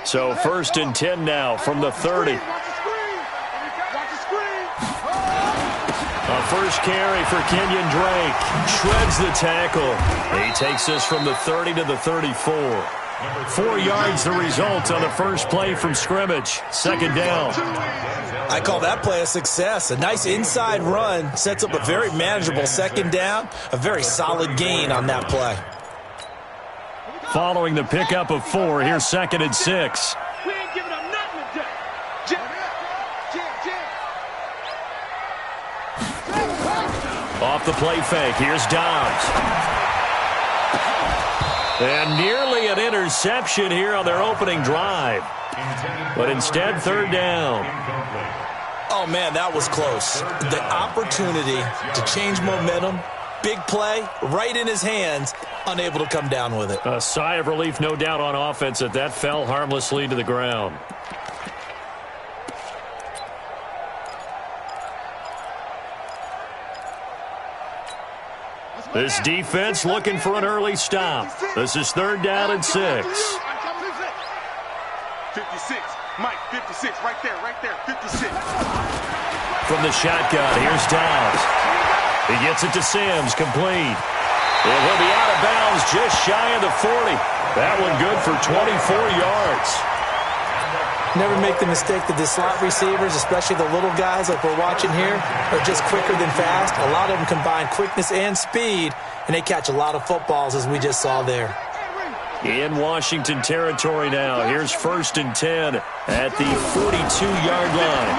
So 1st and 10 now from the 30. A first carry for Kenyon Drake. Shreds the tackle. He takes this from the 30 to the 34. 4 yards the result on the first play from scrimmage. 2nd down. I call that play a success. A nice inside run sets up a very manageable 2nd down. A very solid gain on that play. Following the pickup of 4, here's 2nd and 6. We ain't giving up nothing today. Off the play fake, here's Dobbs. And nearly an interception here on their opening drive. But instead, 3rd down. Oh, man, that was close. The opportunity to change momentum, big play, right in his hands, unable to come down with it. A sigh of relief, no doubt, on offense that fell harmlessly to the ground. This defense looking for an early stop. This is 3rd down and 6. 56. Mike, 56. Right there, 56. From the shotgun, here's Dobbs. He gets it to Sims, complete. And he'll be out of bounds just shy of the 40. That one good for 24 yards. Never make the mistake that the slot receivers, especially the little guys like we're watching here, are just quicker than fast. A lot of them combine quickness and speed, and they catch a lot of footballs, as we just saw there. In Washington territory now. Here's 1st and 10 at the 42-yard line.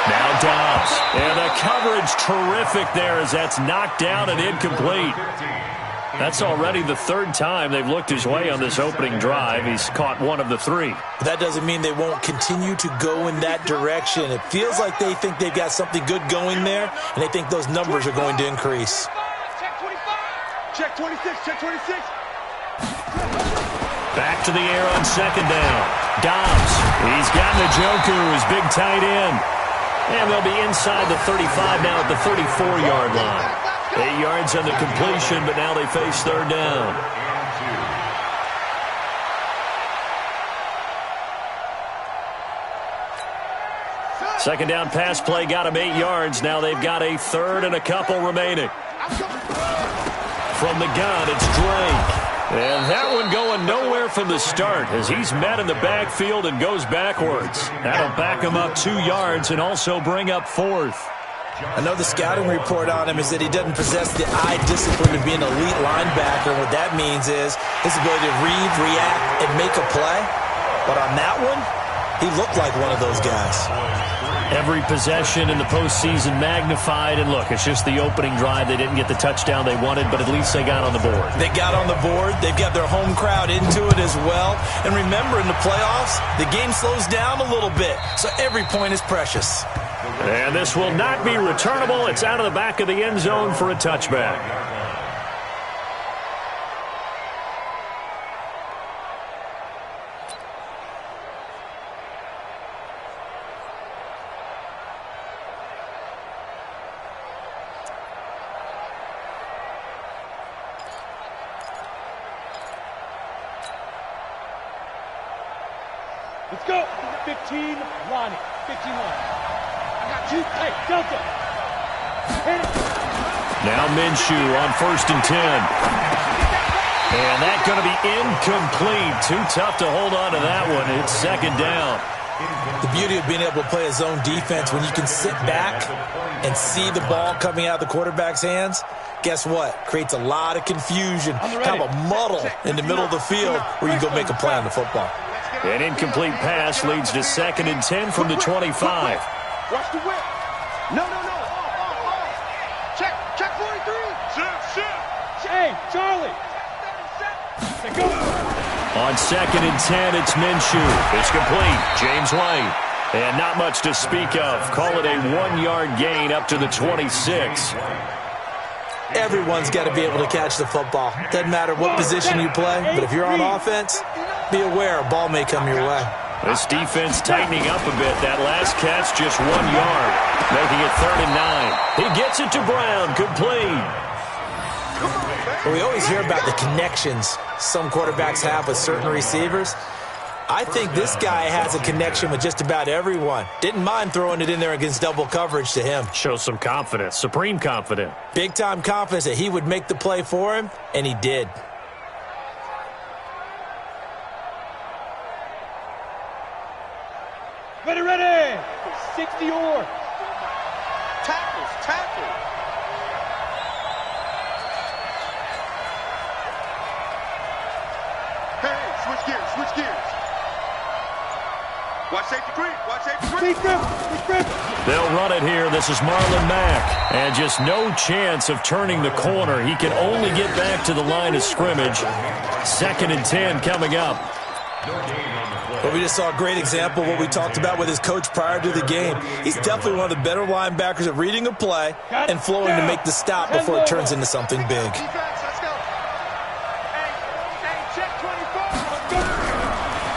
Now Dobbs. And the coverage terrific there as that's knocked down and incomplete. That's already the 3rd time they've looked his way on this opening drive. He's caught 1 of the 3. That doesn't mean they won't continue to go in that direction. It feels like they think they've got something good going there, and they think those numbers are going to increase. Check 25. Check 26. Check 26. Back to the air on 2nd down. Dobbs. He's got Njoku, his big tight end. And they'll be inside the 35 now at the 34-yard line. 8 yards on the completion, but now they face 3rd down. Second down pass play got him 8 yards. Now they've got a 3rd and a couple remaining. From the gun, it's Drake. And that one going nowhere from the start as he's met in the backfield and goes backwards. That'll back him up 2 yards and also bring up 4th. I know the scouting report on him is that he doesn't possess the eye discipline of being an elite linebacker. What that means is his ability to read, react, and make a play. But on that one, he looked like one of those guys. Every possession in the postseason magnified. And look, it's just the opening drive. They didn't get the touchdown they wanted, but at least they got on the board. They got on the board. They've got their home crowd into it as well. And remember, in the playoffs, the game slows down a little bit. So every point is precious. And this will not be returnable. It's out of the back of the end zone for a touchback. Let's go. 15, Lonnie. 15, Lonnie. I got you. Hey, Delta. Hit it. Now Minshew on 1st and 10. And that's going to be incomplete. Too tough to hold on to that one. It's 2nd down. The beauty of being able to play a zone defense when you can sit back and see the ball coming out of the quarterback's hands, guess what? Creates a lot of confusion, kind of a muddle in the middle of the field where you go make a play on the football. An incomplete pass leads to 2nd and 10 from the 25. Watch the whip. No. Check 43. Hey, Charlie. Go. On 2nd and 10, it's Minshew. It's complete. James White. And not much to speak of. Call it a 1-yard gain up to the 26. Everyone's got to be able to catch the football. Doesn't matter what position you play, but if you're on offense, be aware a ball may come your way. This defense tightening up a bit. That last catch just 1 yard, making it 3rd and 9. He gets it to Brown, complete. Well, we always hear about the connections some quarterbacks have with certain receivers. I think this guy has a connection with just about everyone. Didn't mind throwing it in there against double coverage to him. Shows some confidence, supreme confidence. Big-time confidence that he would make the play for him, and he did. Ready. 60 or. Tackle. Hey, switch gears. Watch safety creep. They'll run it here. This is Marlon Mack. And just no chance of turning the corner. He can only get back to the line of scrimmage. 2nd and 10 coming up. Well, we just saw a great example of what we talked about with his coach prior to the game. He's definitely one of the better linebackers at reading a play and flowing to make the stop before it turns into something big.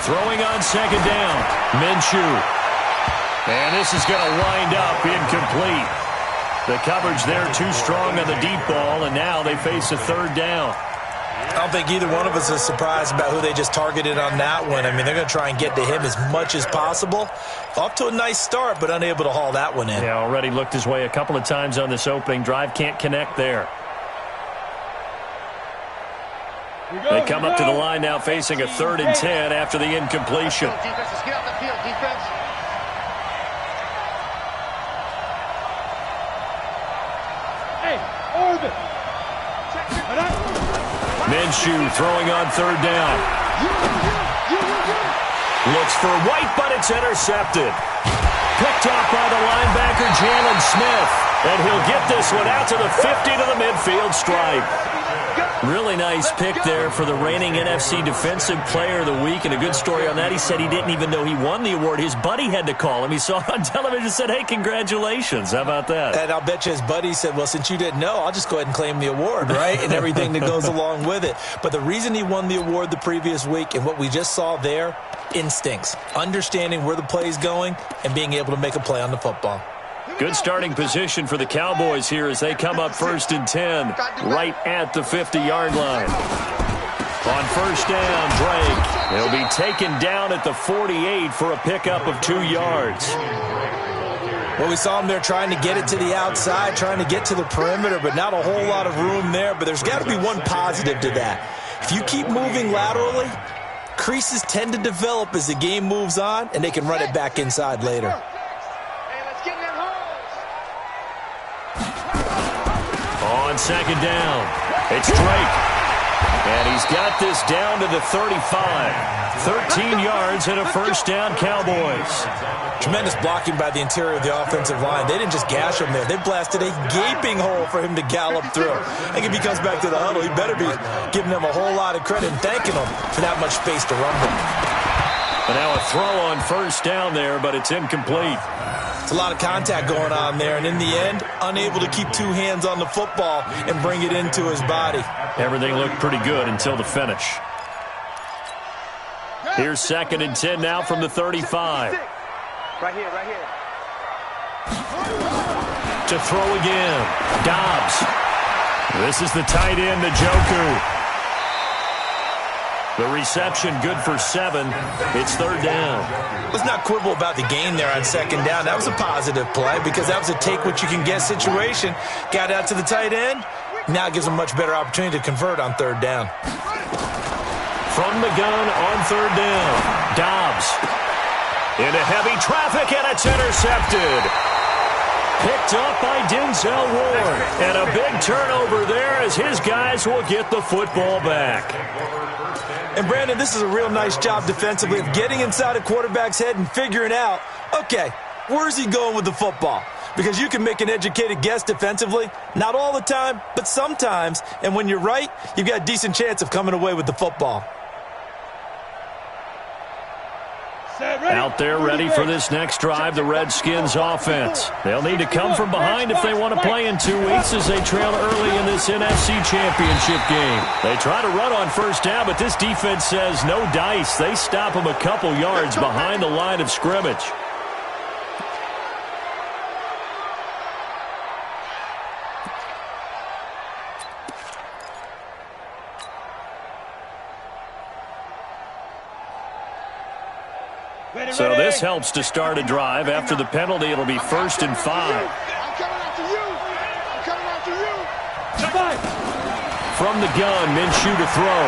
Throwing on 2nd down. Minshew. And this is going to wind up incomplete. The coverage there too strong on the deep ball, and now they face a 3rd down. I don't think either one of us is surprised about who they just targeted on that one. I mean, they're going to try and get to him as much as possible. Off to a nice start, but unable to haul that one in. Yeah, already looked his way a couple of times on this opening drive. Can't connect there. They come up to the line now facing a 3rd and 10 after the incompletion. Defense, let's get out the field, defense. Hey, Orbit. Minshew throwing on 3rd down. Looks for White, but it's intercepted. Picked off by the linebacker, Jalen Smith. And he'll get this one out to the 50 to the midfield stripe. Really nice pick there for the reigning NFC Defensive Player of the Week. And a good story on that, he said he didn't even know he won the award. His buddy had to call him. He saw it on television and said, hey, congratulations. How about that? And I'll bet you his buddy said, well, since you didn't know, I'll just go ahead and claim the award, right? And everything that goes along with it. But the reason he won the award the previous week and what we just saw there, instincts, understanding where the play is going and being able to make a play on the football. Good starting position for the Cowboys here as they come up 1st and 10 right at the 50-yard line. On 1st down, Drake. He'll be taken down at the 48 for a pickup of 2 yards. Well, we saw him there trying to get it to the outside, trying to get to the perimeter, but not a whole lot of room there. But there's got to be one positive to that. If you keep moving laterally, creases tend to develop as the game moves on, and they can run it back inside later. On 2nd down, it's Drake. And he's got this down to the 35. 13 yards and a 1st down, Cowboys. Tremendous blocking by the interior of the offensive line. They didn't just gash him there. They blasted a gaping hole for him to gallop through. I think if he comes back to the huddle, he better be giving them a whole lot of credit and thanking them for that much space to run with. And now a throw on 1st down there, but it's incomplete. It's a lot of contact going on there, and in the end, unable to keep 2 hands on the football and bring it into his body. Everything looked pretty good until the finish. Here's 2nd and 10 now from the 35. Right here. To throw again, Dobbs. This is the tight end, Njoku. The reception good for 7. It's 3rd down. Let's not quibble about the gain there on 2nd down. That was a positive play because that was a take-what-you-can-get situation. Got out to the tight end. Now it gives them a much better opportunity to convert on 3rd down. From the gun on 3rd down, Dobbs. Into heavy traffic, and it's intercepted. Picked up by Denzel Ward. And a big turnover there as his guys will get the football back. And, Brandon, this is a real nice job defensively of getting inside a quarterback's head and figuring out, okay, where's he going with the football? Because you can make an educated guess defensively. Not all the time, but sometimes. And when you're right, you've got a decent chance of coming away with the football. Out there ready for this next drive, the Redskins offense. They'll need to come from behind if they want to play in 2 weeks as they trail early in this NFC Championship game. They try to run on 1st down, but this defense says no dice. They stop them a couple yards behind the line of scrimmage. So this helps to start a drive. After the penalty, it'll be 1st and 5. I'm coming after you. I'm coming after you. From the gun, Minshew to throw.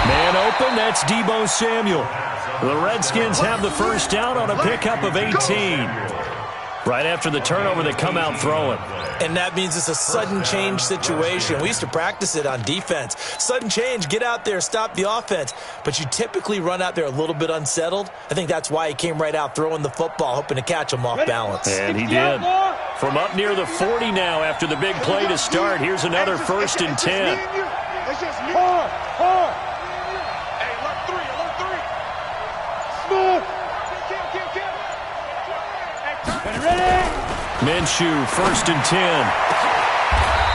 Man open, that's Deebo Samuel. The Redskins have the first down on a pickup of 18. Right after the turnover, they come out throwing. And that means it's a sudden change situation. We used to practice it on defense. Sudden change, get out there, stop the offense. But you typically run out there a little bit unsettled. I think that's why he came right out throwing the football, hoping to catch him off balance. And he did. From up near the 40 now after the big play to start. Here's another 1st and 10. It's just me. Hard. Hey, alert 3, alert 3. Smooth. Kill. Ready? Minshew, 1st and 10.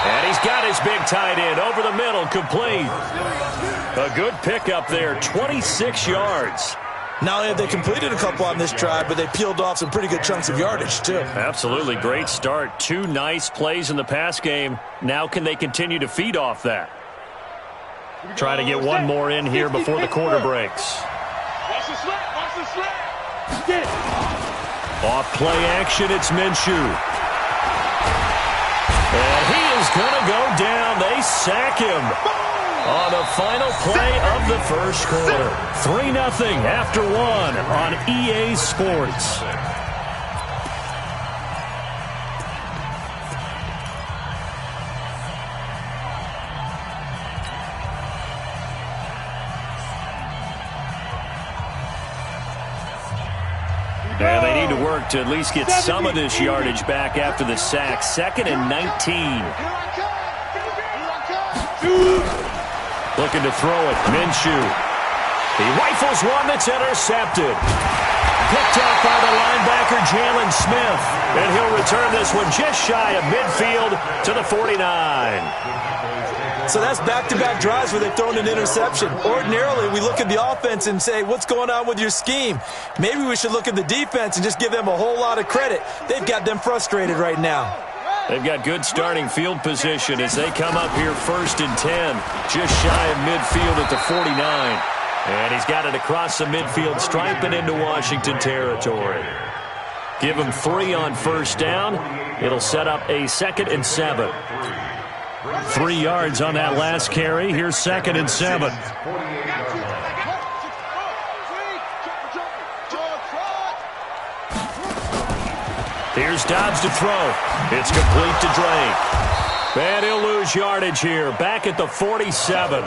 And he's got his big tight end over the middle, complete. A good pickup there, 26 yards. Not only have they completed a couple on this drive, but they peeled off some pretty good chunks of yardage, too. Absolutely great start. 2 nice plays in the pass game. Now can they continue to feed off that? Try to get one more in here before the quarter breaks. Watch the slap. Watch the slap. Get. Off play action, it's Minshew. And he is going to go down. They sack him on the final play of the first quarter. 3-0 after 1 on EA Sports. And they need to work to at least get some of this yardage back after the sack. 2nd and 19. Looking to throw it. Minshew. He rifles one that's intercepted. Picked off by the linebacker, Jalen Smith. And he'll return this one just shy of midfield to the 49. So that's back-to-back drives where they've thrown an interception. Ordinarily, we look at the offense and say, what's going on with your scheme? Maybe we should look at the defense and just give them a whole lot of credit. They've got them frustrated right now. They've got good starting field position as they come up here 1st and 10, just shy of midfield at the 49. And he's got it across the midfield stripe and into Washington territory. Give him 3 on 1st down. It'll set up a 2nd and 7. 3 yards on that last carry. Here's 2nd and 7. Here's Dobbs to throw. It's complete to Drake. And he'll lose yardage here. Back at the 47.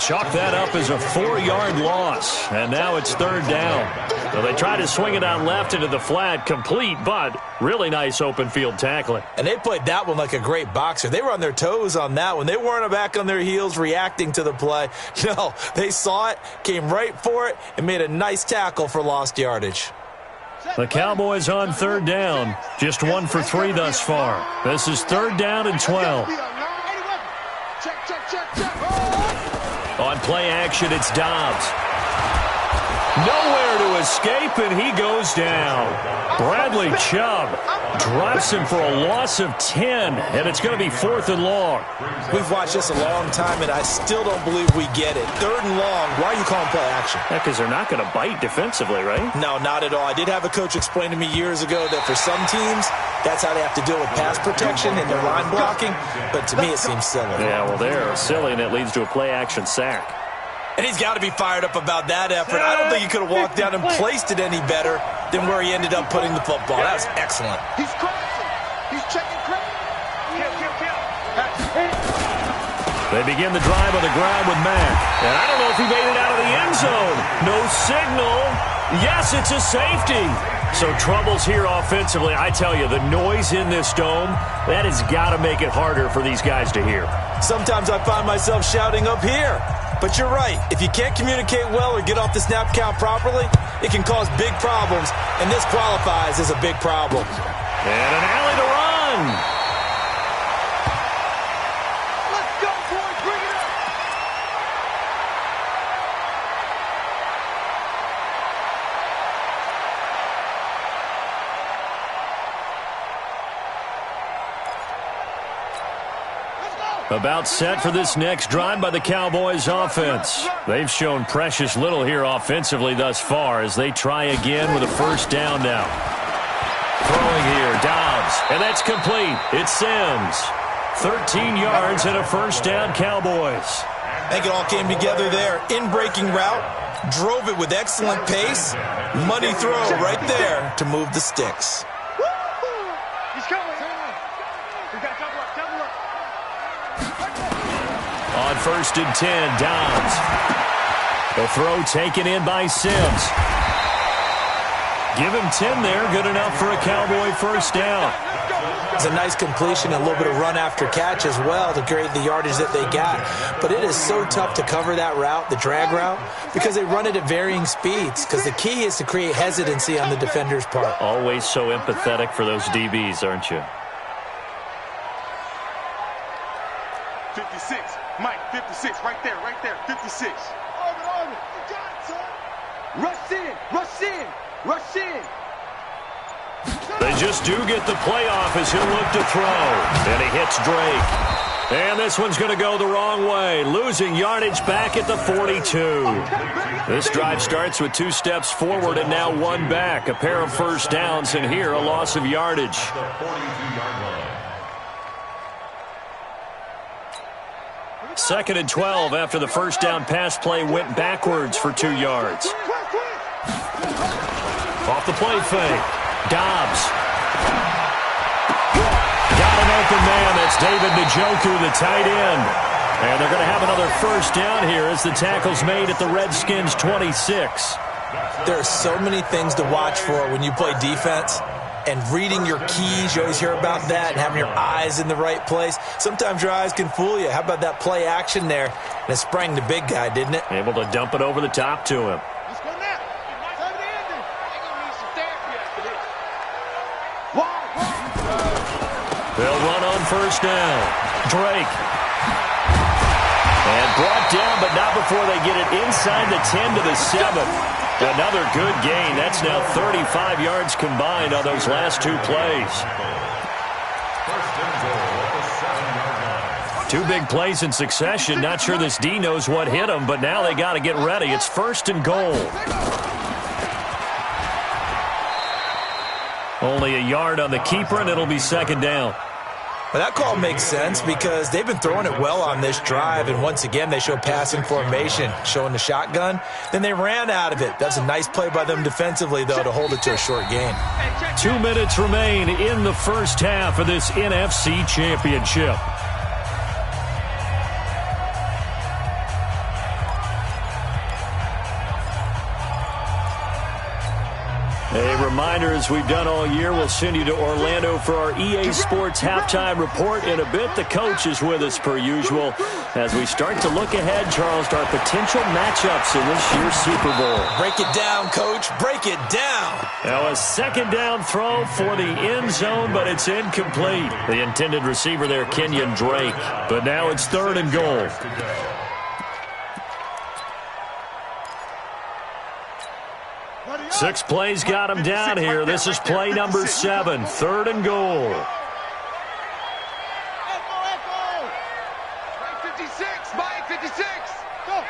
Chalk that up as a 4-yard loss. And now it's 3rd down. So they try to swing it out left into the flat. Complete, but really nice open field tackling. And they played that one like a great boxer. They were on their toes on that one. They weren't back on their heels reacting to the play. No, they saw it, came right for it, and made a nice tackle for lost yardage. The Cowboys on 3rd down. Just 1 for 3 thus far. This is 3rd down and 12. On play action, it's Dobbs. Nowhere to escape, and he goes down. Bradley Chubb drops him for a loss of 10, and it's going to be 4th and long. We've watched this a long time, and I still don't believe we get it. 3rd and long, why are you calling play action? Yeah, because they're not going to bite defensively, right? No, not at all. I did have a coach explain to me years ago that for some teams, that's how they have to deal with pass protection and their line blocking, but to me it seems silly. Yeah, well, they're silly, and it leads to a play action sack. And he's got to be fired up about that effort. I don't think he could have walked down and placed it any better than where he ended up putting the football. That was excellent. He's crashing. He's checking crash. They begin the drive on the ground with Mack. And I don't know if he made it out of the end zone. No signal. Yes, it's a safety. So troubles here offensively. I tell you, the noise in this dome, that has got to make it harder for these guys to hear. Sometimes I find myself shouting up here. But you're right. If you can't communicate well or get off the snap count properly, it can cause big problems, and this qualifies as a big problem. And an alley to run. Let's go, boys. Bring it up. Let's go. About set for this next drive by the Cowboys offense. They've shown precious little here offensively thus far as they try again with a first down now. Throwing here, Dobbs, and that's complete. It's Sims. 13 yards and a first down, Cowboys. I think it all came together there. In-breaking route, drove it with excellent pace. Money throw right there to move the sticks. He's coming. We got double up. On first and 10, Dobbs. The throw taken in by Sims. Give him 10 there. Good enough for a Cowboy first down. It's a nice completion, a little bit of run after catch as well to create the yardage that they got. But it is so tough to cover that route, the drag route, because they run it at varying speeds. Because the key is to create hesitancy on the defender's part. Always so empathetic for those DBs, aren't you? 56. Mike, 56. Right there. 56. Arvin. You got it, son. Rush in. They just do get the playoff as he'll look to throw. And he hits Drake. And this one's going to go the wrong way. Losing yardage back at the 42. This drive starts with 2 steps forward and now 1 back. A pair of first downs and here a loss of yardage. Second and 12 after the first down pass play went backwards for 2 yards. Off the play fake. Dobbs. Got an open man. That's David Njoku, the tight end. And they're going to have another first down here as the tackle's made at the Redskins' 26. There are so many things to watch for when you play defense. And reading your keys, you always hear about that, and having your eyes in the right place. Sometimes your eyes can fool you. How about that play action there? And it sprang the big guy, didn't it? Able to dump it over the top to him. Let's go now. Time to end it. They're going to need some therapy after this. They'll run on first down. Drake. And brought down, but not before they get it inside the 10 to the 7. Another good gain. That's now 35 yards combined on those last 2 plays. 2 big plays in succession. Not sure this D knows what hit him, but now they got to get ready. It's first and goal. Only a yard on the keeper, and it'll be second down. Well, that call makes sense because they've been throwing it well on this drive, and once again they show passing formation, showing the shotgun. Then they ran out of it. That's a nice play by them defensively, though, to hold it to a short gain. 2 minutes remain in the first half of this NFC Championship. A reminder, as we've done all year, we'll send you to Orlando for our EA Sports halftime report in a bit. The coach is with us per usual as we start to look ahead, Charles, to our potential matchups in this year's Super Bowl. Break it down, Coach. Break it down. Now a second down throw for the end zone, but it's incomplete. The intended receiver there, Kenyon Drake. But now it's third and goal. Six plays got him down here. This is play number 7. Third and goal. Echo. 56. Mike, 56. Go.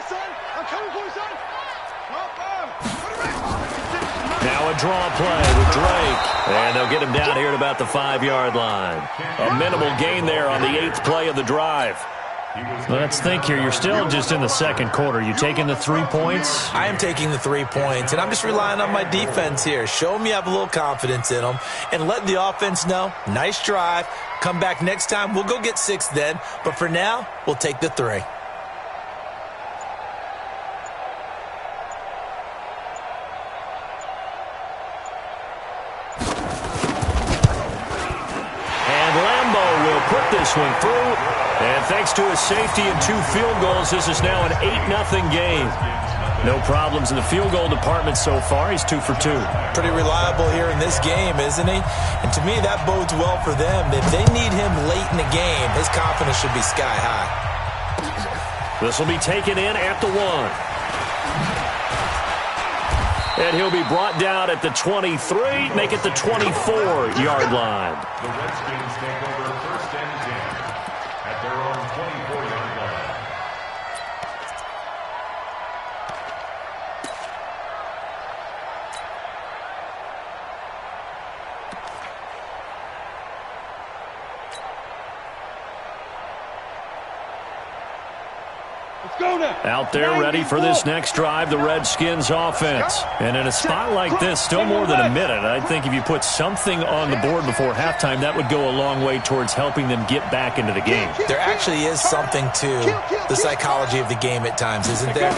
Son. I'm coming for you, son. Now a draw play with Drake. And they'll get him down here at about the 5-yard line. A minimal gain there on the 8th play of the drive. Let's think here. You're still just in the second quarter. You taking the 3 points? I am taking the 3 points, and I'm just relying on my defense here. Show them you have a little confidence in them, and let the offense know, nice drive. Come back next time. We'll go get 6 then, but for now, we'll take the 3. And Lambeau will put this one through. And thanks to his safety and 2 field goals, this is now an 8-0 game. No problems in the field goal department so far. He's 2 for 2. Pretty reliable here in this game, isn't he? And to me, that bodes well for them. If they need him late in the game, his confidence should be sky high. This will be taken in at the 1. And he'll be brought down at the 23, make it the 24-yard line. The Redskins take over first and 10 at their own Out there ready for this next drive, the Redskins offense. And in a spot like this, still more than a minute, I think if you put something on the board before halftime, that would go a long way towards helping them get back into the game. There actually is something to the psychology of the game at times, isn't there?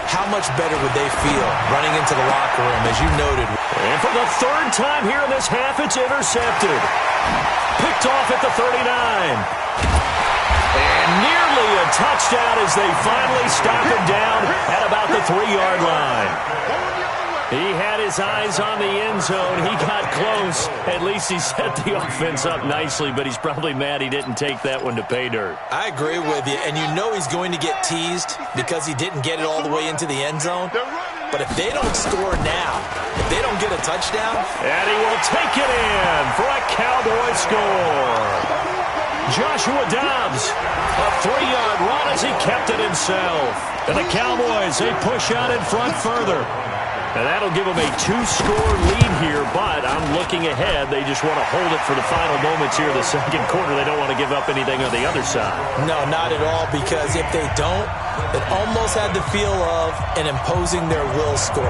How much better would they feel running into the locker room, as you noted? And for the third time here in this half, it's intercepted. Picked off at the 39. And nearly a touchdown as they finally stop him down at about the 3-yard line. He had his eyes on the end zone. He got close. At least he set the offense up nicely, but he's probably mad he didn't take that one to pay dirt. I agree with you, and you know he's going to get teased because he didn't get it all the way into the end zone. But if they don't score now, if they don't get a touchdown... And he will take it in for a Cowboy score. Joshua Dobbs, a 3-yard run as he kept it himself. And the Cowboys, they push out in front further. And that'll give them a 2-score lead here, but I'm looking ahead. They just want to hold it for the final moments here in the second quarter. They don't want to give up anything on the other side. No, not at all, because if they don't, it almost had the feel of an imposing their will score.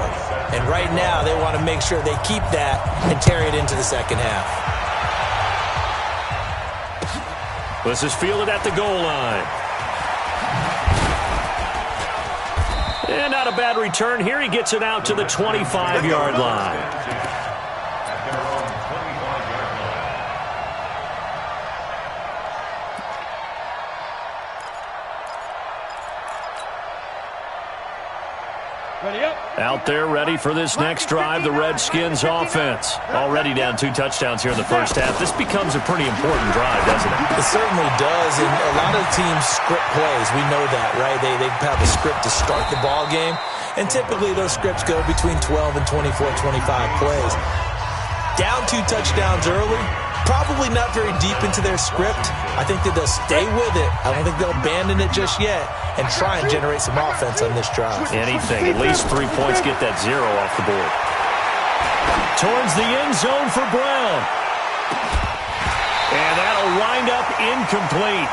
And right now, they want to make sure they keep that and carry it into the second half. This is fielded at the goal line. And not a bad return here. He gets it out to the 25-yard line. Out there ready for this next drive, the Redskins offense. Already down 2 touchdowns here in the first half. This becomes a pretty important drive, doesn't it? It certainly does, and a lot of teams script plays. We know that, right? They have a script to start the ball game, and typically those scripts go between 12 and 24, 25 plays. Down 2 touchdowns early, probably not very deep into their script. I think that they'll stay with it. I don't think they'll abandon it just yet and try and generate some offense on this drive. Anything. At least 3 points, get that 0 off the board. Towards the end zone for Brown. And that'll wind up incomplete.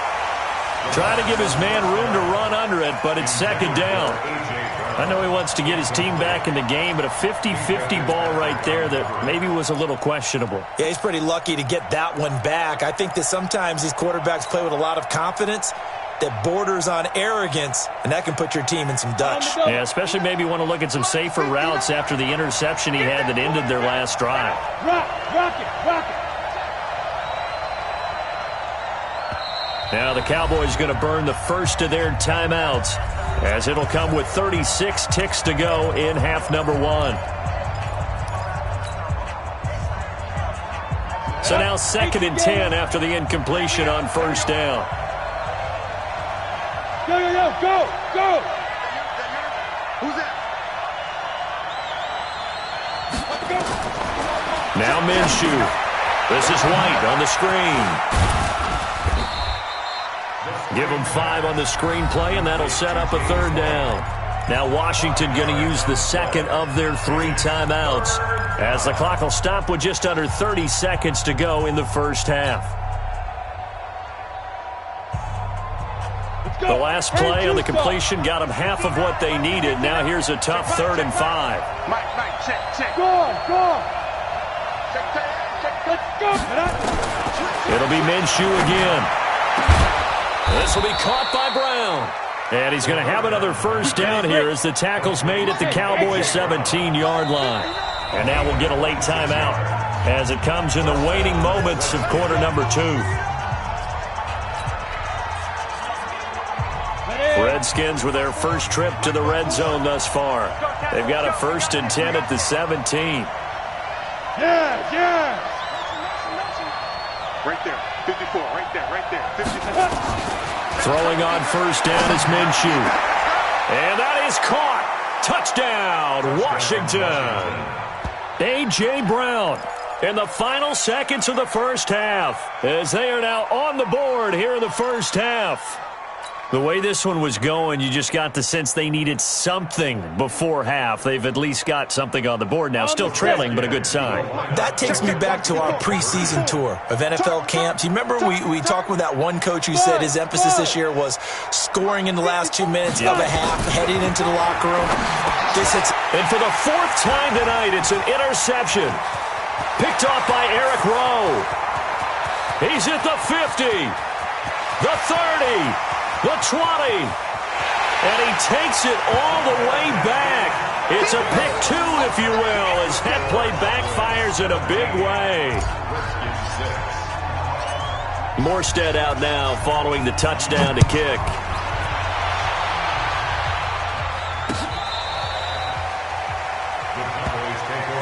Trying to give his man room to run under it, but it's second down. I know he wants to get his team back in the game, but a 50-50 ball right there that maybe was a little questionable. Yeah, he's pretty lucky to get that one back. I think that sometimes these quarterbacks play with a lot of confidence that borders on arrogance, and that can put your team in some Dutch. Yeah, especially maybe want to look at some safer routes after the interception he had that ended their last drive. Rock it. Now the Cowboys going to burn the first of their timeouts, as it'll come with 36 ticks to go in half number 1. So now 2nd and 10 after the incompletion on first down. Go! Who's that? Now Minshew. This is White on the screen. Give them 5 on the screenplay, and that'll set up a 3rd down. Now Washington going to use the 2nd of their 3 timeouts, as the clock will stop with just under 30 seconds to go in the first half. The last play on the completion got them half of what they needed. Now here's a tough 3rd and 5. Mike, check. Go on. Let's go. It'll be Minshew again. This will be caught by Brown. And he's going to have another first down here as the tackle's made at the Cowboys' 17-yard line. And now we'll get a late timeout as it comes in the waning moments of quarter number 2. Redskins with their first trip to the red zone thus far. They've got a 1st and 10 at the 17. Yeah. Right there. 54, right there. 54. Throwing on first down is Minshew. And that is caught. Touchdown, Washington. A.J. Brown in the final seconds of the first half, as they are now on the board here in the first half. The way this one was going, you just got the sense they needed something before half. They've at least got something on the board now. Still trailing, but a good sign. That takes me back to our preseason tour of NFL camps. You remember we talked with that one coach who said his emphasis this year was scoring in the last 2 minutes of a half, heading into the locker room. And for the fourth time tonight, it's an interception. Picked off by Eric Rowe. He's at the 50, the 30. The 20, and he takes it all the way back. It's a pick two, if you will, as that play backfires in a big way. Morstead out now following the touchdown to kick.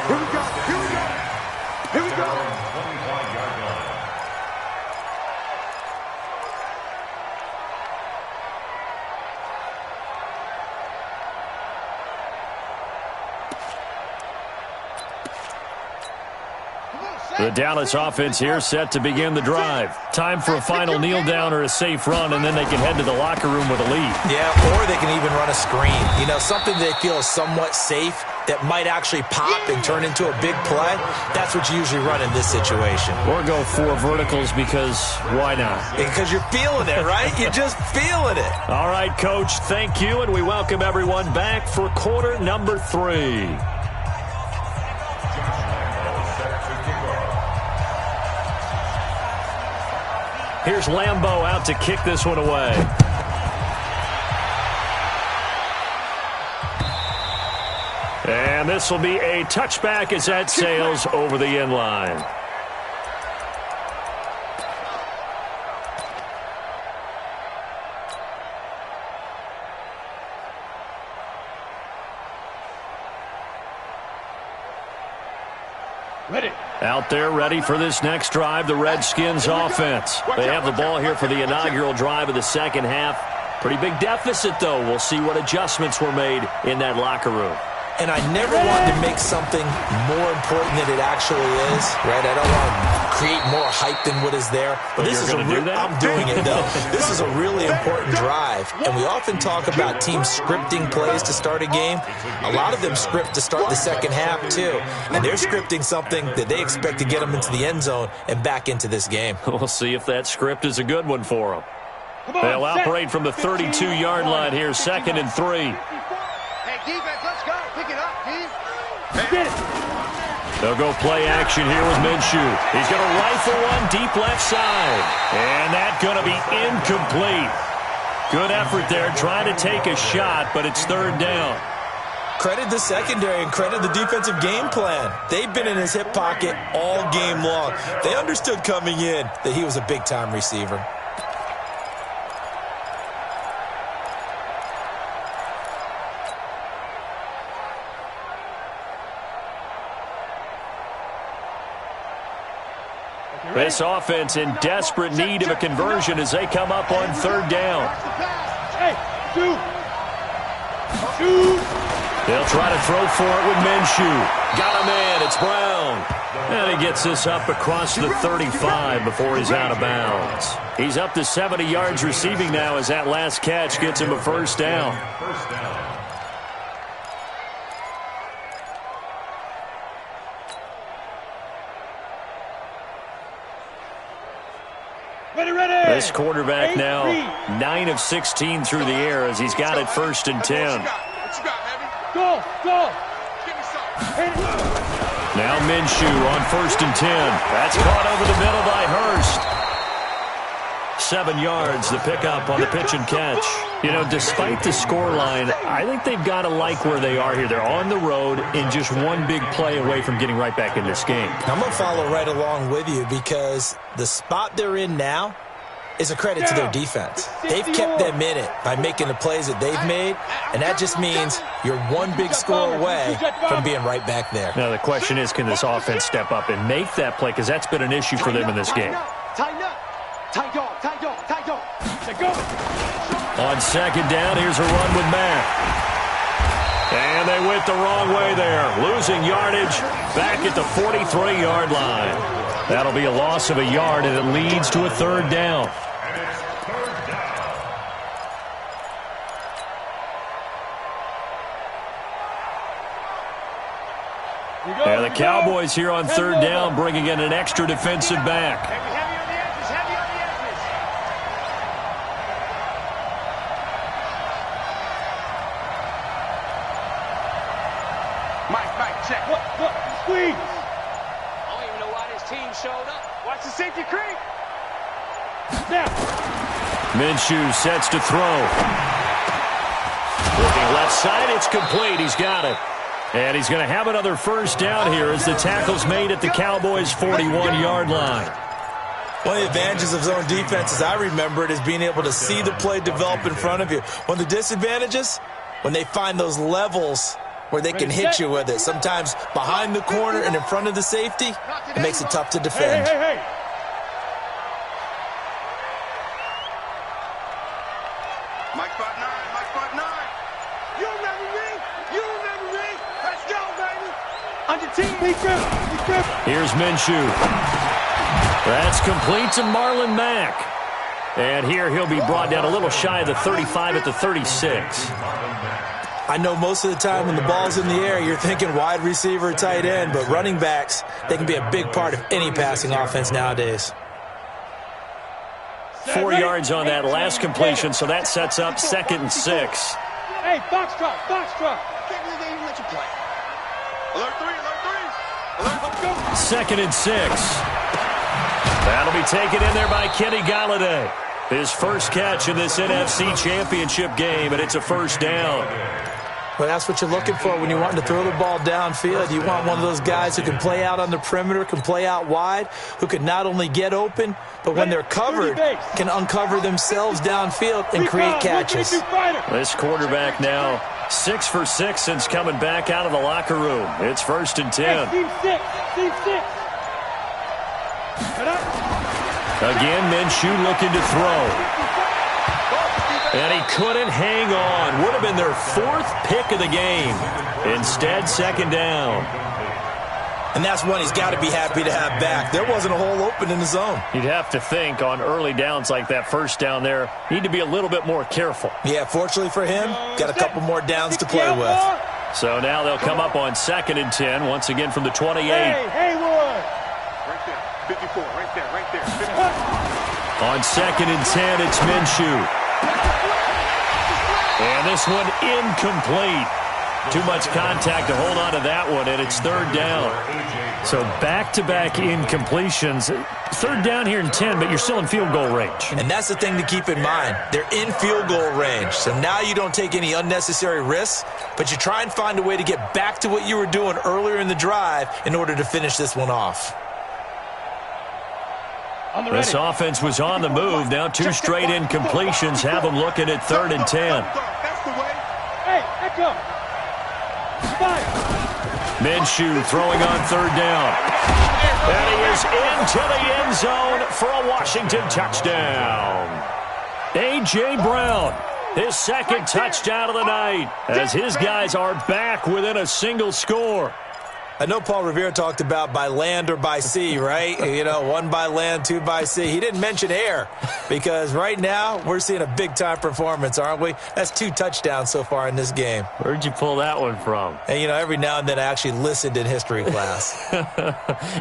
Here we go. Here we go. Here we go. The Dallas offense here set to begin the drive. Time for a final kneel down or a safe run, and then they can head to the locker room with a lead. Yeah, or they can even run a screen. You know, something they feel is somewhat safe that might actually pop and turn into a big play. That's what you usually run in this situation. Or go 4 verticals because why not? Because you're feeling it, right? You're just feeling it. All right, Coach, thank you, and we welcome everyone back for quarter number 3. Here's Lambeau out to kick this one away. And this will be a touchback as that sails over the end line. Ready. Out there ready for this next drive, the Redskins offense. They have the ball here for the inaugural drive of the second half. Pretty big deficit, though. We'll see what adjustments were made in that locker room. And I never want to make something more important than it actually is, right? I don't want to create more hype than what is there. But this is I'm doing it, though. This is a really important drive. And we often talk about teams scripting plays to start a game. A lot of them script to start the second half, too. And they're scripting something that they expect to get them into the end zone and back into this game. We'll see if that script is a good one for them. They'll operate from the 32-yard line here, 2nd and 3. Defense, let's go. Pick it up, Keith. They'll go play action here with Minshew. He's going to rifle one deep left side. And that's going to be incomplete. Good effort there trying to take a shot, but it's 3rd down. Credit the secondary and credit the defensive game plan. They've been in his hip pocket all game long. They understood coming in that he was a big-time receiver. This offense in desperate need of a conversion as they come up on 3rd down. Hey, shoot. They'll try to throw for it with Minshew. Got a man. It's Brown. And he gets this up across the 35 before he's out of bounds. He's up to 70 yards receiving now as that last catch gets him a 1st down. This quarterback now 9 of 16 through the air as he's got it 1st and 10. Go. Now Minshew on 1st and 10. That's caught over the middle by Hurst. 7 yards, the pickup on the pitch and catch. You know, despite the scoreline, I think they've got to like where they are here. They're on the road and just one big play away from getting right back in this game. I'm going to follow right along with you because the spot they're in now is a credit to their defense. They've kept them in it by making the plays that they've made, and that just means you're one big score away from being right back there. Now the question is, can this offense step up and make that play? Because that's been an issue for them in this game. Tighten up. Tight dog. On 2nd down, here's a run with Matt. And they went the wrong way there. Losing yardage back at the 43-yard line. That'll be a loss of a yard, and it leads to a 3rd down. And the Cowboys here on third down bringing in an extra defensive back. Heavy on the edges, heavy on the edges. Mike, check. Look, squeeze. I don't even know why this team showed up. Watch the safety creep. Snap. Minshew sets to throw. Looking left side, it's complete. He's got it. And he's going to have another first down here as the tackle's made at the Cowboys' 41-yard line. One of the advantages of zone defense, as I remember it, is being able to see the play develop in front of you. One of the disadvantages, when they find those levels where they can hit you with it. Sometimes behind the corner and in front of the safety, it makes it tough to defend. Hey. Mike 5'9", Mike 5'9". You remember me? You remember me? Let's go, baby. Under team. Be good. Here's Minshew. That's complete to Marlon Mack. And here he'll be brought down a little shy of the 35 at the 36. I know most of the time when the ball's in the air, you're thinking wide receiver, tight end, but running backs, they can be a big part of any passing offense nowadays. 4 yards on that last completion, so that sets up 2nd and 6. Hey, box truck. Can't believe they even let you play. Alert 3, alert 3. Alert, let's go. 2nd and 6. That'll be taken in there by Kenny Golladay. His first catch in this NFC Championship game, and it's a first down. Well, that's what you're looking for when you're wanting to throw the ball downfield. You want one of those guys who can play out on the perimeter, can play out wide, who can not only get open, but when they're covered, can uncover themselves downfield and create catches. This quarterback now 6 for 6 since coming back out of the locker room. It's 1st and 10. Team 6. Again, Minshew looking to throw. And he couldn't hang on. Would have been their 4th pick of the game. Instead, 2nd down. And that's one he's got to be happy to have back. There wasn't a hole open in the zone. You'd have to think on early downs like that first down there, need to be a little bit more careful. Yeah, fortunately for him, got a couple more downs to play with. So now they'll come up on 2nd and 10, once again from the 28. Hey, Haywood. Right there. 54, right there. 54. On 2nd and 10, it's Minshew. And this one incomplete. Too much contact to hold on to that one, and it's 3rd down. So back-to-back incompletions. 3rd down here in 10, but you're still in field goal range. And that's the thing to keep in mind. They're in field goal range. So now you don't take any unnecessary risks, but you try and find a way to get back to what you were doing earlier in the drive in order to finish this one off. This offense was on the move. Now 2 straight incompletions have them looking at 3rd and 10. That's the way. Hey, echo. Minshew throwing on 3rd down. And he is into the end zone for a Washington touchdown. A.J. Brown, his 2nd touchdown of the night, as his guys are back within a single score. I know Paul Revere talked about by land or by sea, right? You know, 1 by land, 2 by sea. He didn't mention air because right now we're seeing a big-time performance, aren't we? That's 2 touchdowns so far in this game. Where'd you pull that one from? And, you know, every now and then I actually listened in history class.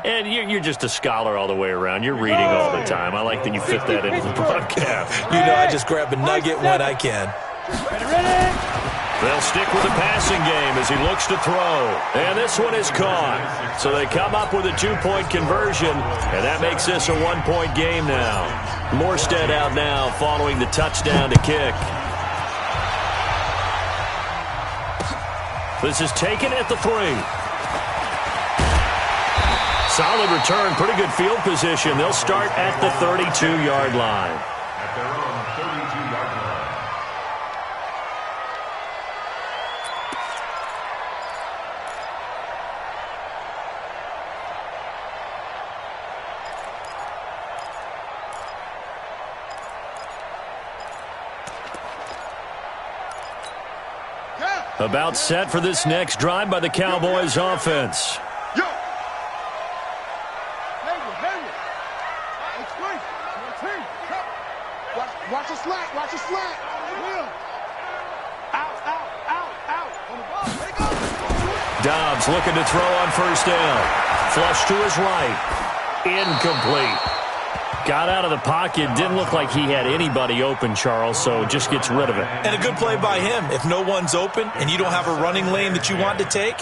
And you're just a scholar all the way around. You're reading all the time. I like that you fit that into the broadcast. You know, I just grab a nugget when I can. Ready? They'll stick with the passing game as he looks to throw. And this one is caught. So they come up with a 2-point conversion, and that makes this a 1-point game now. Morstead out now following the touchdown to kick. This is taken at the 3. Solid return, pretty good field position. They'll start at the 32-yard line. About set for this next drive by the Cowboys offense. Yo! Watch the slack, watch the slack. Out. On the ball, let it go. Dobbs looking to throw on first down. Flush to his right. Incomplete. Got out of the pocket. Didn't look like he had anybody open, Charles, so just gets rid of it. And a good play by him. If no one's open and you don't have a running lane that you want to take,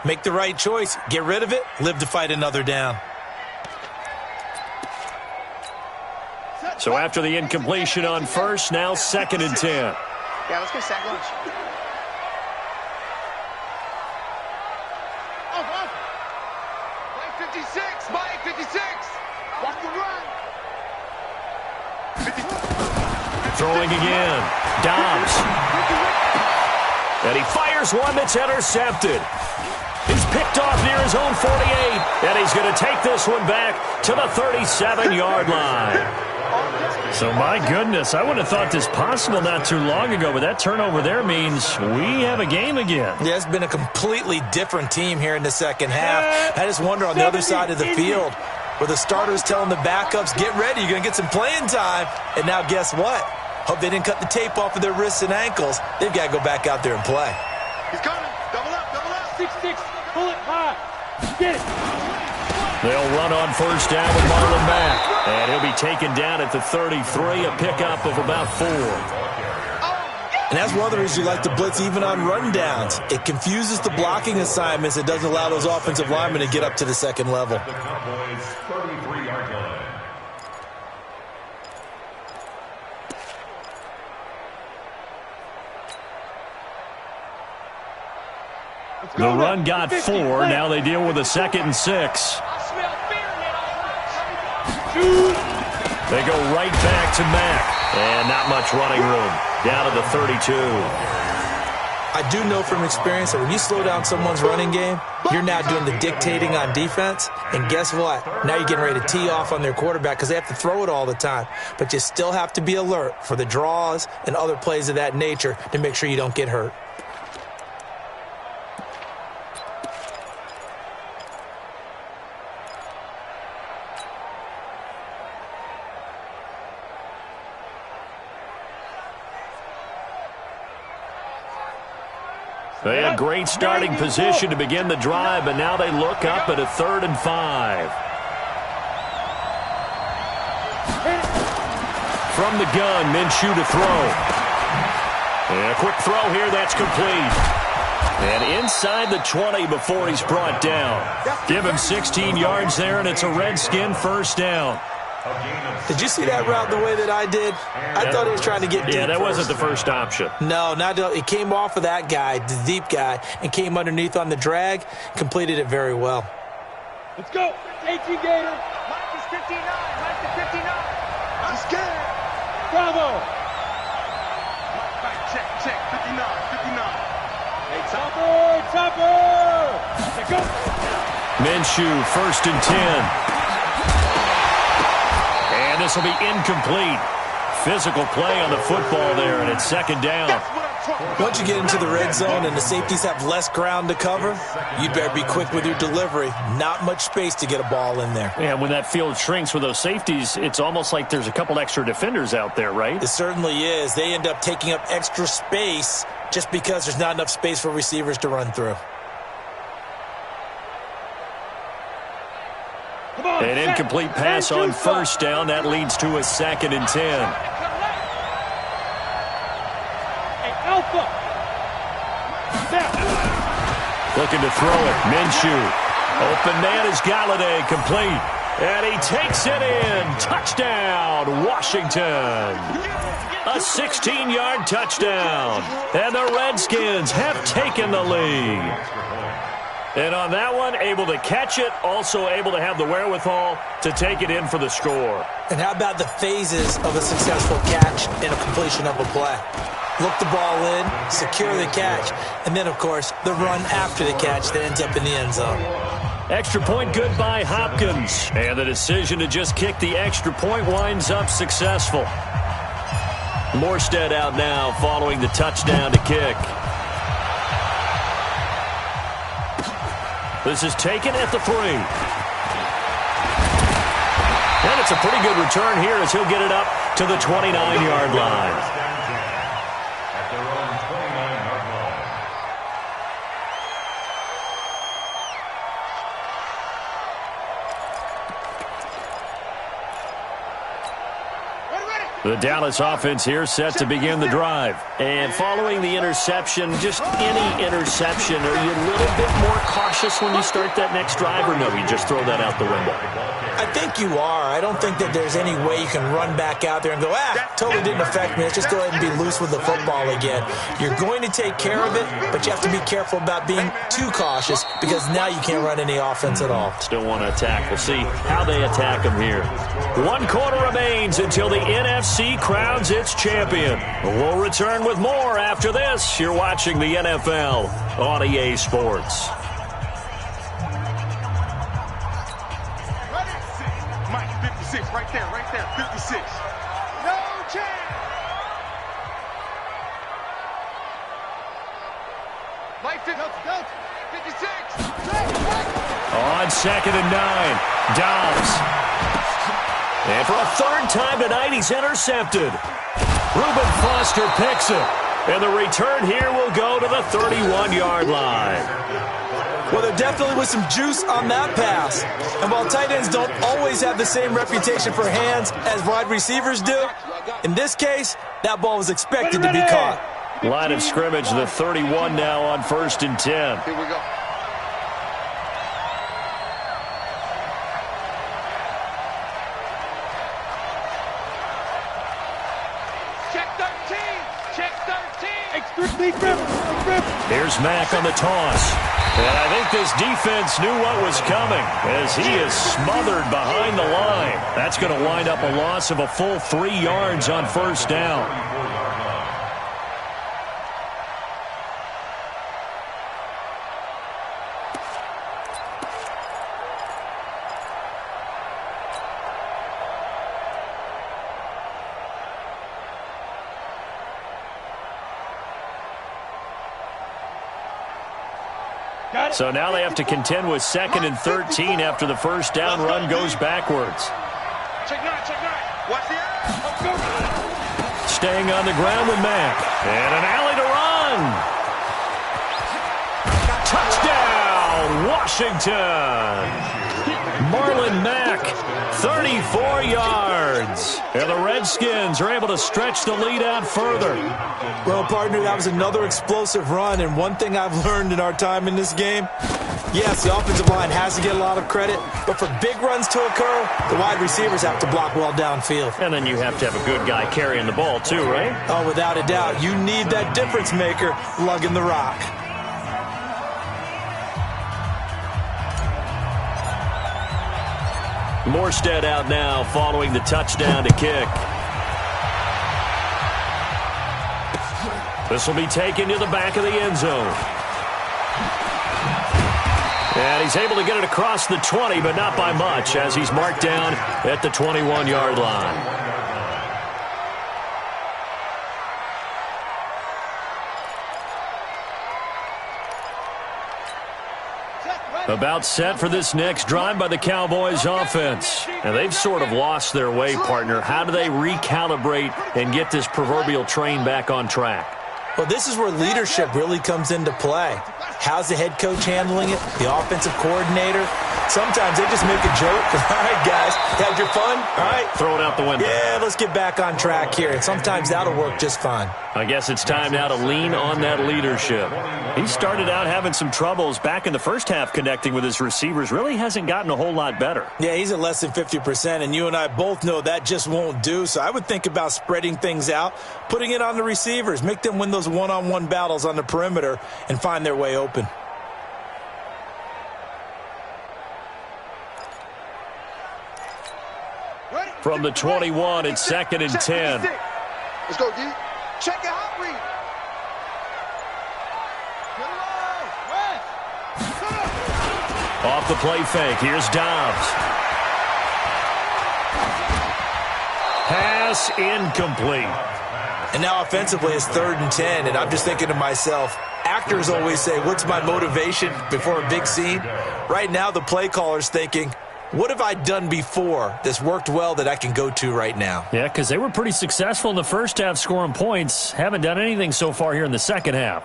make the right choice. Get rid of it. Live to fight another down. So after the incompletion on first, now 2nd and 10. Yeah, let's get sack lunch. Mike 56, Mike 56. Watch the run. Throwing again. Dobbs. And he fires one that's intercepted. He's picked off near his own 48. And he's going to take this one back to the 37-yard line. So, my goodness, I would have thought this possible not too long ago, but that turnover there means we have a game again. Yeah, it's been a completely different team here in the second half. I just wonder on the other side of the field where the starters telling the backups, get ready, you're going to get some playing time. And now guess what? Hope they didn't cut the tape off of their wrists and ankles. They've got to go back out there and play. He's coming. Double up, double up. 6-6. Pull it high. Get it. They'll run on first down with Marlon Mack. And he'll be taken down at the 33, a pickup of about 4. And that's one of the reasons you like to blitz even on rundowns. It confuses the blocking assignments. It doesn't allow those offensive linemen to get up to the second level. The run got 4. Now they deal with a 2nd and 6. They go right back to Mack. And not much running room. Down to the 32. I do know from experience that when you slow down someone's running game, you're now doing the dictating on defense. And guess what? Now you're getting ready to tee off on their quarterback because they have to throw it all the time. But you still have to be alert for the draws and other plays of that nature to make sure you don't get hurt. They had great starting position to begin the drive, but now they look up at a 3rd and 5. From the gun, Minshew to throw. And a quick throw here, that's complete. And inside the 20 before he's brought down. Give him 16 yards there, and it's a Redskin first down. Did you see that route the way that I did? I thought he was trying to get deep. Yeah, that first. wasn't the first option. No, it came off of that guy, the deep guy, and came underneath on the drag, completed it very well. Let's go. 18 Gator. Mike is 59. Mike is 59. I'm scared. Bravo. Mike back, check, 59, 59. Hey, Chopper. Let's go. Minshew, 1st and 10. And this will be incomplete. Physical play on the football there, and it's 2nd down. Once you get into the red zone and the safeties have less ground to cover, you better be quick with your delivery. Not much space to get a ball in there. And when that field shrinks with those safeties, it's almost like there's a couple extra defenders out there, right? It certainly is. They end up taking up extra space just because there's not enough space for receivers to run through. An incomplete pass on first down. That leads to a 2nd and 10. Hey, Alpha. Looking to throw it. Minshew. Open man is Galladay. Complete. And he takes it in. Touchdown, Washington. A 16-yard touchdown. And the Redskins have taken the lead. And on that one, able to catch it, also able to have the wherewithal to take it in for the score. And how about the phases of a successful catch and a completion of a play? Look the ball in, secure the catch, and then, of course, the run after the catch that ends up in the end zone. Extra point good by Hopkins. And the decision to just kick the extra point winds up successful. Morstead out now following the touchdown to kick. This is taken at the 3. And it's a pretty good return here as he'll get it up to the 29-yard line. The Dallas offense here set to begin the drive. And following the interception, just any interception, are you a little bit more cautious when you start that next drive, or no, you just throw that out the window? I think you are. I don't think that there's any way you can run back out there and go, totally didn't affect me. Let's just go ahead and be loose with the football again. You're going to take care of it, but you have to be careful about being too cautious because now you can't run any offense at all. Still want to attack. We'll see how they attack them here. 1 quarter remains until the NFC crowns its champion. We'll return with more after this. You're watching the NFL on EA Sports. Mike, 56, right there, 56. No chance. Mike, 56. On 2nd and 9, Dobbs. And for a third time tonight, he's intercepted. Reuben Foster picks it. And the return here will go to the 31-yard line. Well, there definitely was some juice on that pass. And while tight ends don't always have the same reputation for hands as wide receivers do, in this case, that ball was expected to be caught. Line of scrimmage, the 31 now on 1st and 10. Here we go. Check 13. Check 13. Here's Mack on the toss. And I think this defense knew what was coming as he is smothered behind the line. That's going to wind up a loss of a full 3 yards on 1st down. So now they have to contend with 2nd and 13 after the 1st down run goes backwards. Check 9. Watch the eye. Staying on the ground with Mack. And an alley to run. Touchdown, Washington. Marlon Mack, 34 yards. And the Redskins are able to stretch the lead out further. Well, partner, that was another explosive run, and one thing I've learned in our time in this game, yes, the offensive line has to get a lot of credit, but for big runs to occur, the wide receivers have to block well downfield. And then you have to have a good guy carrying the ball too, right? Oh, without a doubt. You need that difference maker lugging the rock. Morstead out now following the touchdown to kick. This will be taken to the back of the end zone. And he's able to get it across the 20, but not by much, as he's marked down at the 21-yard line. About set for this next drive by the Cowboys offense. And they've sort of lost their way, partner. How do they recalibrate and get this proverbial train back on track? Well, this is where leadership really comes into play. How's the head coach handling it? The offensive coordinator? Sometimes they just make a joke. All right, guys, had your fun? All right. Throw it out the window. Yeah, let's get back on track here. And sometimes that'll work just fine. I guess it's time now to lean on that leadership. He started out having some troubles back in the first half connecting with his receivers. Really hasn't gotten a whole lot better. Yeah, he's at less than 50%, and you and I both know that just won't do. So I would think about spreading things out, putting it on the receivers, make them win those one-on-one battles on the perimeter and find their way open. From the 21, it's 2nd and 10. Let's go, D. Check it out, read. Off the play fake, here's Dobbs. Pass incomplete. And now offensively it's 3rd and 10, and I'm just thinking to myself, actors always say, what's my motivation before a big scene? Right now the play caller's thinking, what have I done before that's worked well that I can go to right now? Yeah, because they were pretty successful in the first half scoring points. Haven't done anything so far here in the second half.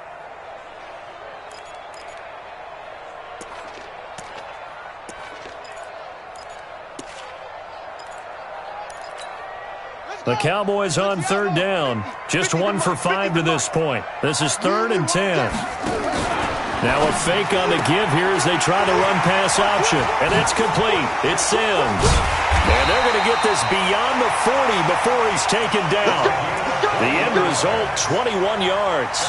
The Cowboys on third down. Just 1 for 5 to this point. This is 3rd and 10. Now a fake on the give here as they try the run-pass option. And it's complete. It's Sims. And they're going to get this beyond the 40 before he's taken down. The end result, 21 yards.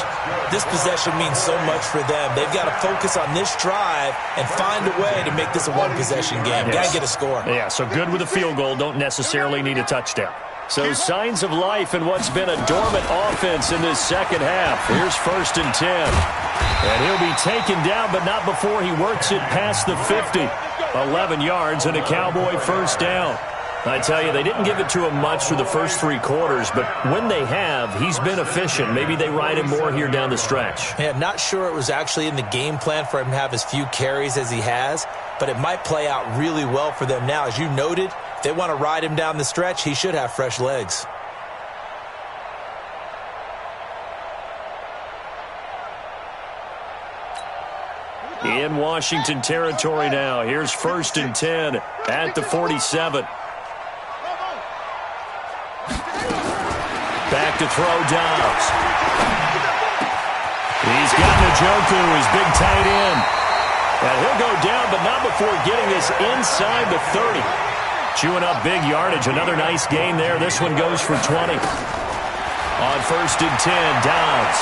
This possession means so much for them. They've got to focus on this drive and find a way to make this a one-possession game. Yes. Got to get a score. Yeah, so good with a field goal. Don't necessarily need a touchdown. So signs of life in what's been a dormant offense in this second half. Here's 1st and 10. And he'll be taken down, but not before he works it past the 50. 11 yards and a Cowboy first down. I tell you, they didn't give it to him much through the first 3 quarters, but when they have, he's been efficient. Maybe they ride him more here down the stretch. Yeah, not sure it was actually in the game plan for him to have as few carries as he has, but it might play out really well for them now. As you noted, if they want to ride him down the stretch, he should have fresh legs. In Washington territory now. Here's 1st and 10 at the 47. Back to throw, Dobbs. He's got Njoku, his big tight end. And he'll go down, but not before getting this inside the 30. Chewing up big yardage. Another nice gain there. This one goes for 20. On 1st and 10, Dobbs.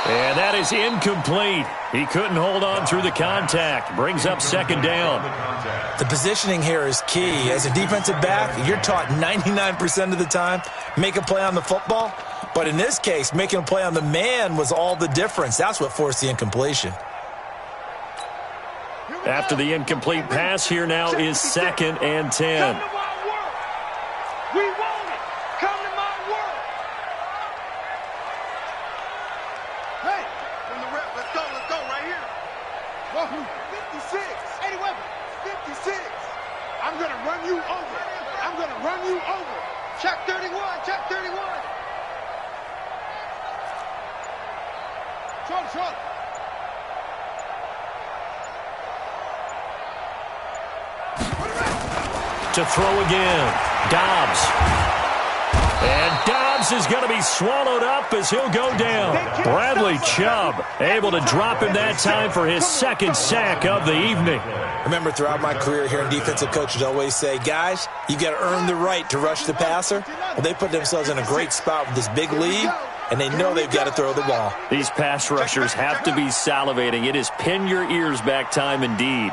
And that is incomplete. He couldn't hold on through the contact. Brings up 2nd down. The positioning here is key. As a defensive back, you're taught 99% of the time, make a play on the football. But in this case, making a play on the man was all the difference. That's what forced the incompletion. After the incomplete pass, here now is 2nd and 10. We want it. Come to my world. Hey, from the rep, let's go right here. Whoa, 56. 81. 56. I'm going to run you over. I'm going to run you over. Check 31, check 31. Short. To throw again. Dobbs. And Dobbs is going to be swallowed up as he'll go down. Bradley Chubb able to drop him that time for his 2nd sack of the evening. Remember, throughout my career here in defensive coaches always say, guys, you got to earn the right to rush the passer. Well, they put themselves in a great spot with this big lead, and they know they've got to throw the ball. These pass rushers have to be salivating. It is pin your ears back time indeed.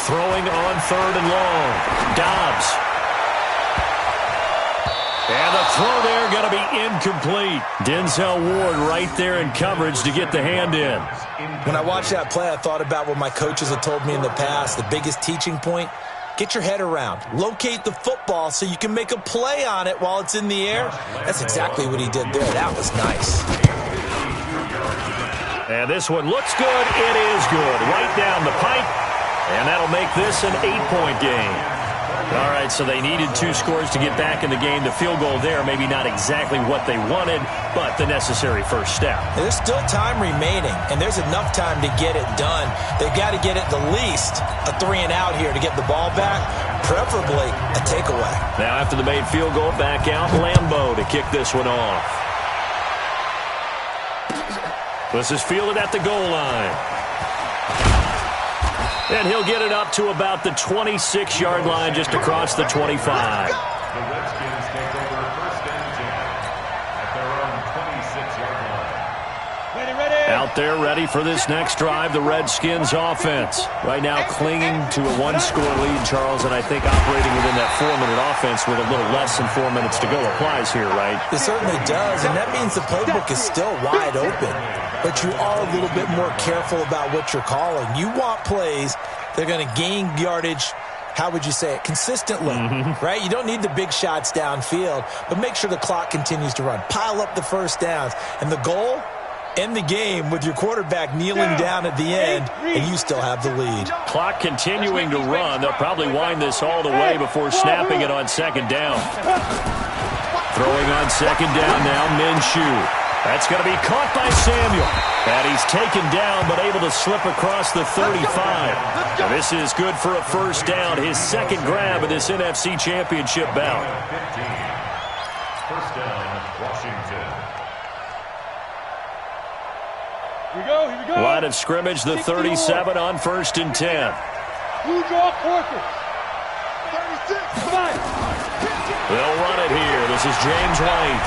Throwing on 3rd and long. Dobbs. And the throw there going to be incomplete. Denzel Ward right there in coverage to get the hand in. When I watched that play, I thought about what my coaches had told me in the past. The biggest teaching point, get your head around. Locate the football so you can make a play on it while it's in the air. That's exactly what he did there. That was nice. And this one looks good. It is good. Right down the pipe. And that'll make this an 8-point game. All right, so they needed 2 scores to get back in the game. The field goal there, maybe not exactly what they wanted, but the necessary first step. There's still time remaining, and there's enough time to get it done. They've got to get at the least a 3-and-out here to get the ball back, preferably a takeaway. Now after the made field goal, back out Lambeau to kick this one off. This is fielded at the goal line. And he'll get it up to about the 26-yard line, just across the 25. The Redskins take over 1st and 10 at their own 26-yard line. Ready. Out there ready for this next drive, the Redskins offense. Right now clinging to a 1-score lead, Charles, and I think operating within that 4-minute offense with a little less than 4 minutes to go applies here, right? It certainly does, and that means the playbook is still wide open. But you are a little bit more careful about what you're calling. You want plays that are going to gain yardage, how would you say it, consistently, right? You don't need the big shots downfield, but make sure the clock continues to run. Pile up the first downs. And the goal, end the game with your quarterback kneeling down at the end, and you still have the lead. Clock continuing to run. They'll probably wind this all the way before snapping it on 2nd down. Throwing on 2nd down now, Minshew. That's going to be caught by Samuel. And he's taken down, but able to slip across the 35. And this is good for a first down, his second grab of this NFC Championship bout. First down, Washington. Here we go. Line of scrimmage, the 37 on 1st and 10. Who draw quarters? 36. Come on. They'll run it here. This is James White.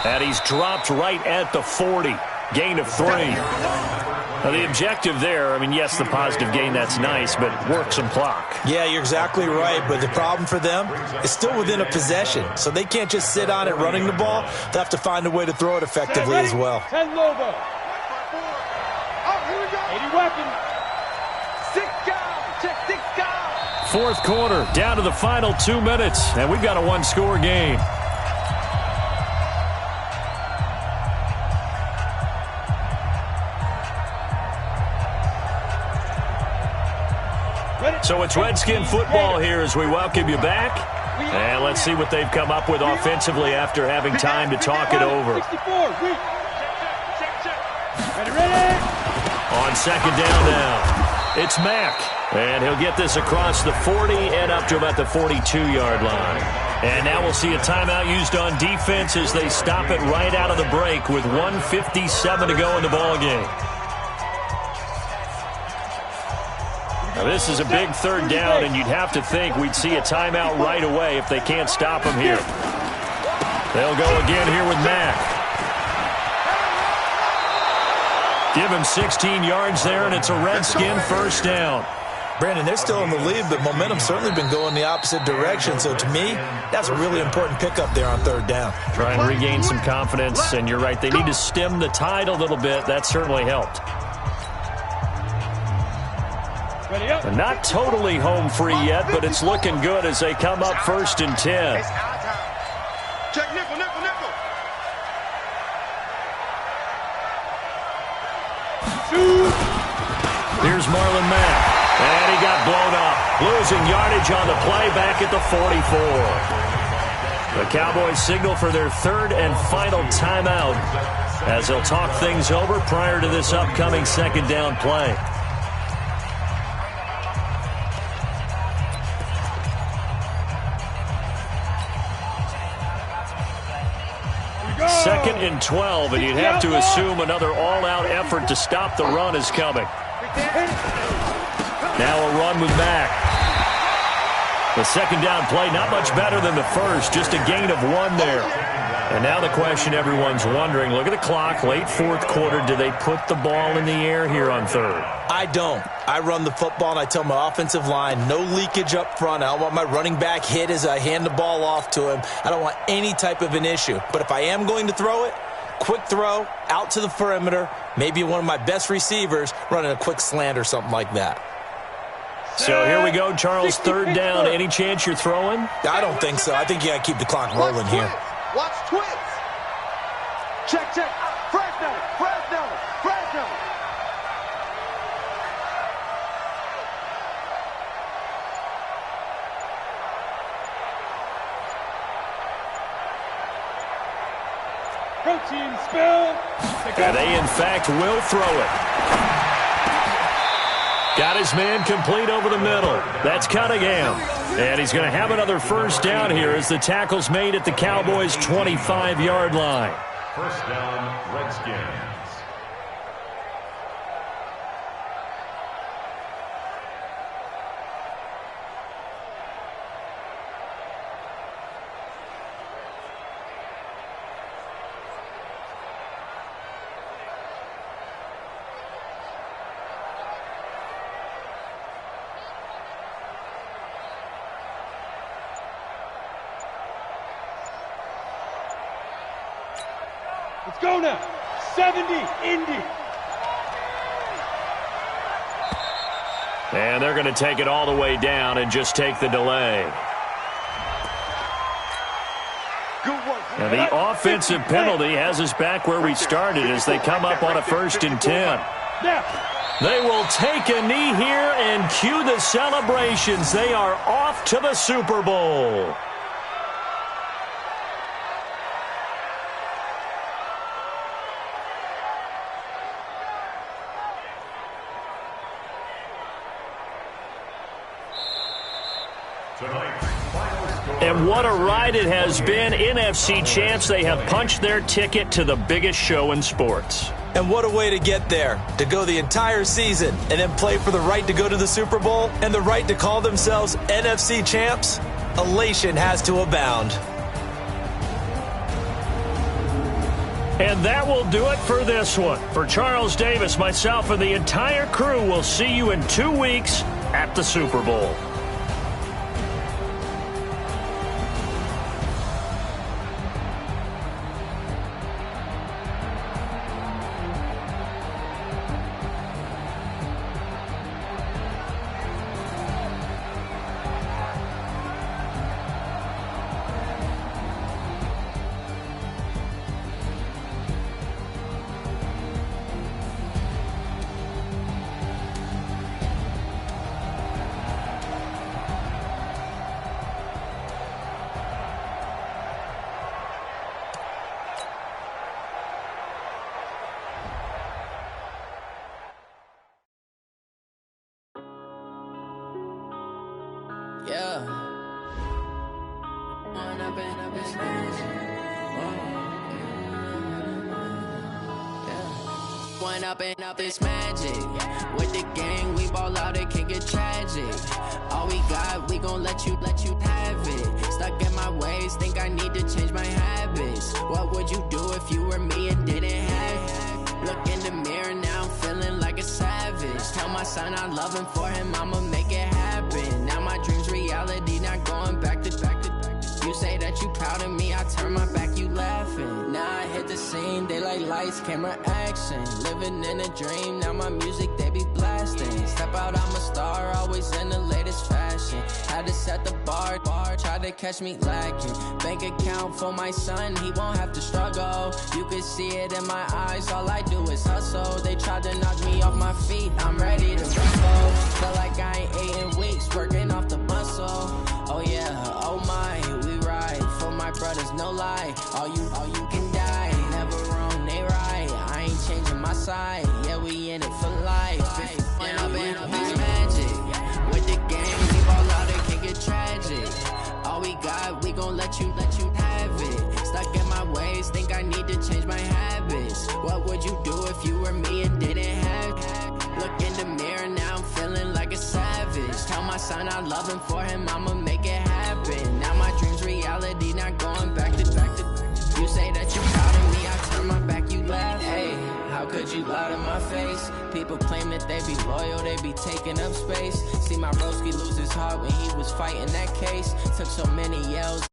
And he's dropped right at the 40. Gain of 3. Now, the objective there, I mean, yes, the positive gain, that's nice, but work some clock. Yeah, you're exactly right, but the problem for them is still within a possession, so they can't just sit on it running the ball. They'll have to find a way to throw it effectively as well. 10 Lobo. Oh, here we go. 80 weapon. 6 guys. Check 6 guys. Fourth quarter, down to the final 2 minutes, and we've got a one-score game. So it's Redskin football here as we welcome you back. And let's see what they've come up with offensively after having time to talk it over. 64. Ready. On second down now, it's Mack. And he'll get this across the 40 and up to about the 42-yard line. And now we'll see a timeout used on defense as they stop it right out of the break with 1:57 to go in the ballgame. Now, this is a big third down, and you'd have to think we'd see a timeout right away if they can't stop him here. They'll go again here with Mack. Give him 16 yards there, and it's a Redskin first down. Brandon, they're still in the lead, but momentum's certainly been going the opposite direction. So to me, that's a really important pickup there on third down. Try and regain some confidence, and you're right. They need to stem the tide a little bit. That certainly helped. And not totally home free yet, but it's looking good as they come up 1st and 10. Check nickel. Here's Marlon Mack. And he got blown up. Losing yardage on the play back at the 44. The Cowboys signal for their third and final timeout as they'll talk things over prior to this upcoming second down play. Second and 12, and you'd have to assume another all-out effort to stop the run is coming. Now a run with Mack. The second down play, not much better than the first, just a gain of 1 there. And now the question everyone's wondering, look at the clock, late fourth quarter, do they put the ball in the air here on third? I don't. I run the football, and I tell my offensive line, no leakage up front. I don't want my running back hit as I hand the ball off to him. I don't want any type of an issue. But if I am going to throw it, quick throw, out to the perimeter, maybe one of my best receivers running a quick slant or something like that. So here we go, Charles, third down. Any chance you're throwing? I don't think so. I think you got to keep the clock rolling here. Watch twins. Check. Fresno. Protein spill. And they, in fact, will throw it. Got his man complete over the middle. That's Cunningham. And he's going to have another first down here as the tackle's made at the Cowboys' 25-yard line. First down, Redskins. Let's go now. 70, Indy. And they're going to take it all the way down and just take the delay. And the offensive penalty has us back where we started as they come up on a 1st and 10. They will take a knee here and cue the celebrations. They are off to the Super Bowl. And what a ride it has been. NFC champs, they have punched their ticket to the biggest show in sports. And what a way to get there, to go the entire season and then play for the right to go to the Super Bowl and the right to call themselves NFC champs. Elation has to abound. And that will do it for this one. For Charles Davis, myself, and the entire crew, we'll see you in 2 weeks at the Super Bowl. Yeah. One up and up is magic. With the gang, we ball out, it can get tragic. All we got, we gon' let you have it. Stuck in my ways, think I need to change my habits. What would you do if you were me and didn't have it? Look in the mirror, now I'm feeling like a savage. Tell my son I love him, for him I'ma make it happen. Now my dream's reality, not going back to. You say that you proud of me, I turn my back, you laughing. Now I hit the scene, daylight lights, camera action. Living in a dream, now my music, they be blasting. Step out, I'm a star, always in the latest fashion. Had to set the bar, try to catch me lacking. Bank account for my son, he won't have to struggle. You can see it in my eyes, all I do is hustle. They tried to knock me off my feet, I'm ready to rumble. Feel like I ain't ate in weeks, working off the muscle. Oh yeah, oh my, we ride for my brothers, no lie. All you can die, never wrong, they right. I ain't changing my side, yeah, we in it for life. When I've been up this magic, with the game, we ball out, it can get tragic. All we got, we gon' let you have it. Stuck in my ways, think I need to change my habits. What would you do if you were me and didn't have it? Look in the mirror, now I'm feeling like a savage. Tell my son I love him, for him I'ma make it happen. Now my dream's reality, not going back to. You say that you proud of me, I turn my back, you laugh. Hey, how could you lie to my face? People claim that they be loyal, they be taking up space. See my broski lose his heart when he was fighting that case. Took so many yells.